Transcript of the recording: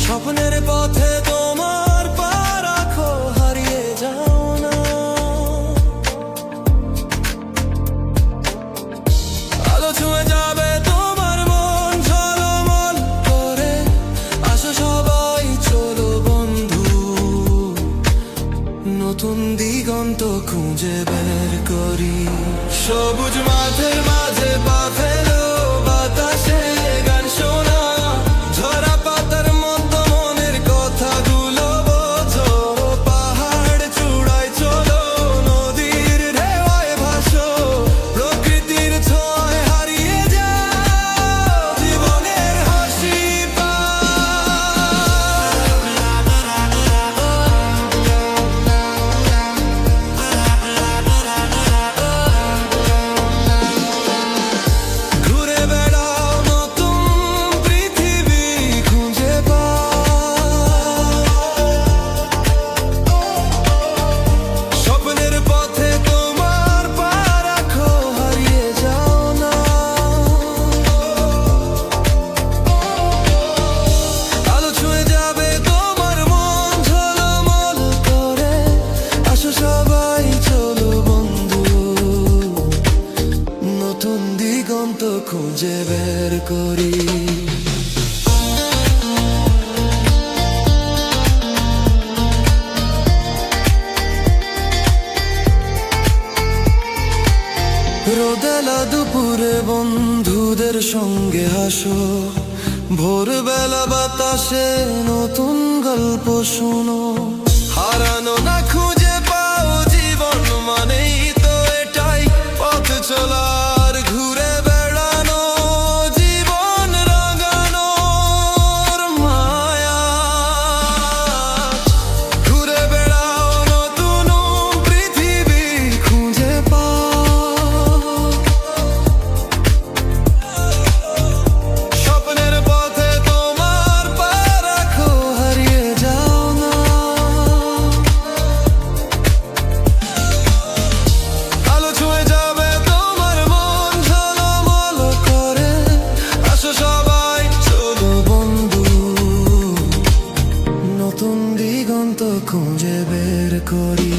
স্বপ্নের পথে তোমার পা রাখো, হারিয়ে যাও না। আলো ছুঁয়ে যাবে তোমার মন ঝলমল করে, আসো সবাই চলো বন্ধু, নতুন দিগন্ত খুঁজে বের করি। সবুজ মাঠের মাঝে পা ফেলো, বাতাসে গান শোনা, ঝরা পাতার মতো মনের কথাগুলো বোঝো। পাহাড় চূড়ায় চলো, নদীর ঢেউয়ে ভাসো, প্রকৃতির ছোঁয়ায় হারিয়ে যাও জীবনের হাসি ঘুরে বেড়াও, নতুন পৃথিবী খুঁজে পাও। স্বপ্নের পথে তোমার পা রাখো, হারিয়ে যাও না। আলো ছুঁয়ে যাবে তোমার মন ঝলমল করে, আসো সবাই চলো বন্ধু, নতুন দিগন্ত খুঁজে বের করি। রোদেলা দুপুরে বন্ধুদের সঙ্গে হাসো, ভোরবেলা বাতাসে নতুন গল্প শোনো। হারানো না খুঁজে পাও জীবন মানেই তো এটাই, পথ চলার ঘুরে বেড়ানো, জীবন রাঙানোর মায়া। ঘুরে বেড়াও, নতুন পৃথিবী খুঁজে পাও। স্বপ্নের পথে তোমার পা রাখো, হারিয়ে যাও না। আলো ছুঁয়ে যাবে তোমার মন ঝলমল করে, আসো সবাই চলো বন্ধু, নতুন দিগন্ত খুঁজে বের করি।